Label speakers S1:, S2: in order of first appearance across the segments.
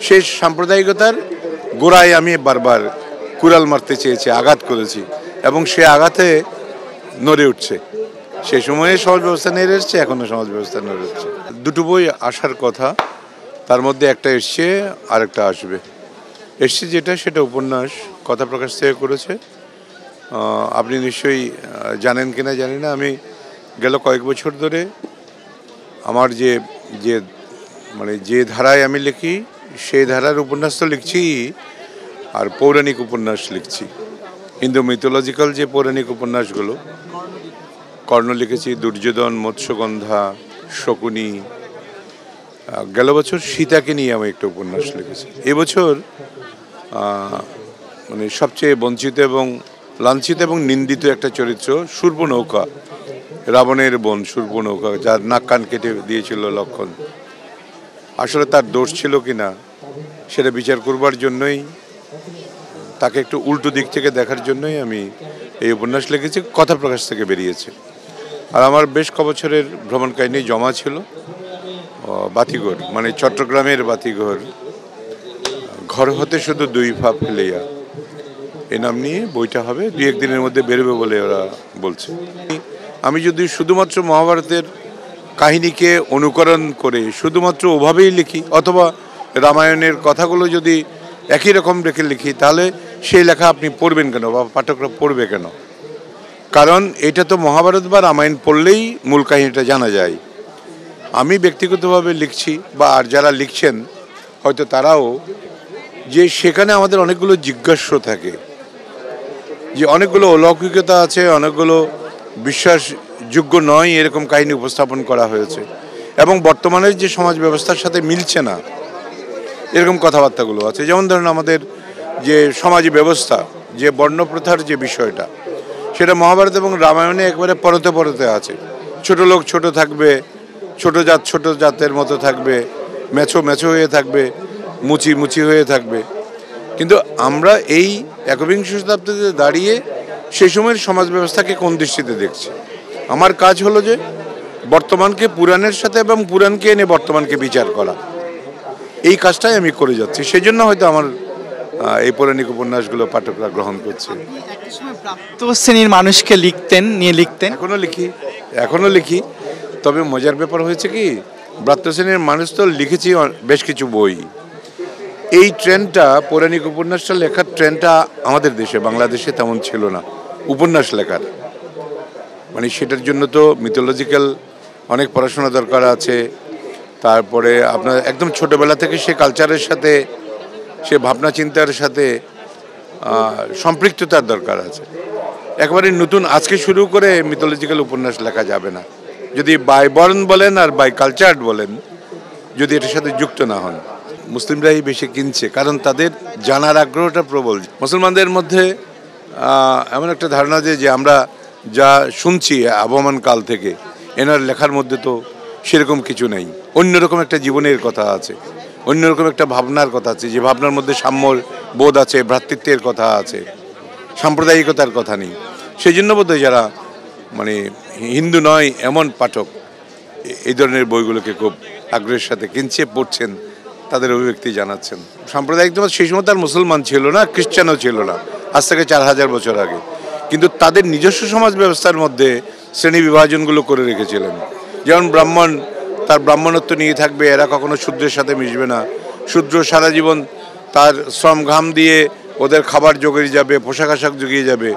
S1: সেই সাম্প্রদায়িকতার গোড়ায় আমি বারবার কুড়াল মারতে চেয়েছি, আঘাত করেছি এবং সে আঘাতে নড়ে উঠছে। সে সময়ে সমাজ ব্যবস্থা নেড়ে এসছে, এখনও সমাজ ব্যবস্থা নেড়ে উঠছে। দুটো বই আসার কথা, তার মধ্যে একটা এসছে আর একটা আসবে। এসছে যেটা, সেটা উপন্যাস কথা প্রকাশ থেকে করেছে। আপনি নিশ্চয়ই জানেন কিনা জানি না, আমি গেল কয়েক বছর ধরে আমার যে ধারায় আমি লিখি সেই ধারার উপন্যাস তো লিখছি, আর পৌরাণিক উপন্যাস লিখছি। হিন্দু মিথোলজিক্যাল যে পৌরাণিক উপন্যাসগুলো, কর্ণ লিখেছি, দুর্যোধন, মৎস্যগন্ধা, শকুনি। গেল বছর সীতাকে নিয়ে আমি একটা উপন্যাস লিখেছি। এবছর সবচেয়ে বঞ্চিত এবং লাঞ্ছিত এবং নিন্দিত একটা চরিত্র শূর্পণখা, রাবণের বোন শূর্পণখা, যার নাক কান কেটে দিয়েছিল লক্ষণ। আসলে তার দোষ ছিল কিনা সেটা বিচার করবার জন্যই, তাকে একটু উল্টো দিক থেকে দেখার জন্যই আমি এই উপন্যাস লিখেছি। কথা প্রকাশ থেকে বেরিয়েছে। আর আমার বেশ কবছরের ভ্রমণ কাহিনী জমা ছিল। বাতিঘর, চট্টগ্রামের বাতিঘর, ঘর হতে শুধু দুই পা ফেলিয়া, এ নাম নিয়ে বইটা হবে। 2-1 দিনের মধ্যে বেরোবে বলে ওরা বলছে। আমি যদি শুধুমাত্র মহাভারতের কাহিনীকে অনুকরণ করে শুধুমাত্র ওভাবেই লিখি, অথবা রামায়ণের কথাগুলো যদি একই রকম রেখে লিখি, তাহলে সেই লেখা আপনি পড়বেন কেন বা পাঠকরা পড়বে কেন? কারণ এটা তো মহাভারত বা রামায়ণ পড়লেই মূল কাহিনীটা জানা যায়। আমি ব্যক্তিগতভাবে লিখছি, বা আর যারা লিখছেন হয়তো তারাও, যে সেখানে আমাদের অনেকগুলো জিজ্ঞাস্য থাকে, যে অনেকগুলো অলৌকিকতা আছে, অনেকগুলো বিশ্বাসযোগ্য নয় এরকম কাহিনী উপস্থাপন করা হয়েছে, এবং বর্তমানের যে সমাজ ব্যবস্থার সাথে মিলছে না এরকম কথাবার্তাগুলো আছে। যেমন ধরুন, আমাদের যে সমাজ ব্যবস্থা, যে বর্ণপ্রথার যে বিষয়টা, সেটা মহাভারত এবং রামায়ণে একবারে পরতে পরতে আছে। ছোট লোক ছোট থাকবে, ছোট জাত ছোট জাতের মতো থাকবে, মেছো মেছো হয়ে থাকবে, মুচি মুচি হয়ে থাকবে। কিন্তু আমরা এই একবিংশ শতাব্দীতে দাঁড়িয়ে সেই সময়ের সমাজ ব্যবস্থাকে কোন দৃষ্টিতে দেখছি? আমার কাজ হলো যে বর্তমানকে পুরাণের সাথে এবং পুরাণকে এনে বর্তমানকে বিচার করা। এই কাজটাই আমি করে যাচ্ছি। সেই জন্য হয়তো আমার এই পৌরাণিক উপন্যাসগুলো পাঠকরা গ্রহণ করছে।
S2: প্রাপ্ত শ্রেণীর মানুষকে লিখতেন।
S1: এখনো লিখি। তবে মজার ব্যাপার হয়েছে কি, প্রাপ্ত শ্রেণীর মানুষ তো লিখেছি বেশ কিছু বই। এই ট্রেন্ডটা, পৌরাণিক উপন্যাসটা লেখার ট্রেন্ডটা আমাদের দেশে, বাংলাদেশে তেমন ছিল না উপন্যাস লেখার। সেটার জন্য তো মিথোলজিক্যাল অনেক পড়াশোনা দরকার আছে। তারপরে আপনার একদম ছোটোবেলা থেকে সে কালচারের সাথে, সে ভাবনা চিন্তার সাথে সম্পৃক্ততার দরকার আছে। একেবারে নতুন আজকে শুরু করে মিথোলজিক্যাল উপন্যাস লেখা যাবে না, যদি বাই বর্ন বলেন আর বাই কালচার্ড বলেন, যদি এটার সাথে যুক্ত না হন। মুসলিমরাই বেশি কিনছে, কারণ তাদের জানার আগ্রহটা প্রবল। মুসলমানদের মধ্যে এমন একটা ধারণা যে আমরা যা শুনছি আবহমান কাল থেকে, এনার লেখার মধ্যে তো সেরকম কিছু নেই। অন্যরকম একটা জীবনের কথা আছে, অন্যরকম একটা ভাবনার কথা আছে, যে ভাবনার মধ্যে সাম্যর বোধ আছে, ভ্রাতৃত্বের কথা আছে, সাম্প্রদায়িকতার কথা নেই। সেই জন্য বোধহয় যারা হিন্দু নয় এমন পাঠক এই ধরনের বইগুলোকে খুব আগ্রহের সাথে কিনছে, পড়ছেন, তাদের অভিব্যক্তি জানাচ্ছেন। সাম্প্রদায়িকতা সেই সময় তার মুসলমান ছিল না, খ্রিস্টানও ছিল না, আজ থেকে 4000 বছর আগে। কিন্তু তাদের নিজস্ব সমাজ ব্যবস্থার মধ্যে শ্রেণী বিভাজনগুলো করে রেখেছিলেন। যেমন ব্রাহ্মণ তার ব্রাহ্মণত্ব নিয়ে থাকবে, এরা কখনো শূদ্রের সাথে মিশবে না। শূদ্র সারা জীবন তার শ্রম ঘাম দিয়ে ওদের খাবার জোগাড়িয়ে যাবে, পোশাক আশাক জুগিয়ে যাবে।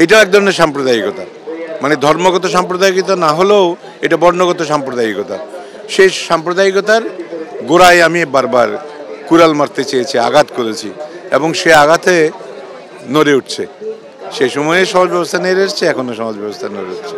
S1: এটা এক ধরনের সাম্প্রদায়িকতা, ধর্মগত সাম্প্রদায়িকতা না হলেও এটা বর্ণগত সাম্প্রদায়িকতা। সেই সাম্প্রদায়িকতার গোড়ায় আমি বারবার কুড়াল মারতে চেয়েছি, আঘাত করেছি, এবং সে আঘাতে নড়ে উঠছে। সে সময়ে সমাজ ব্যবস্থা নেড়ে এসছে, এখনও সমাজ ব্যবস্থা নেড়ে উঠছে।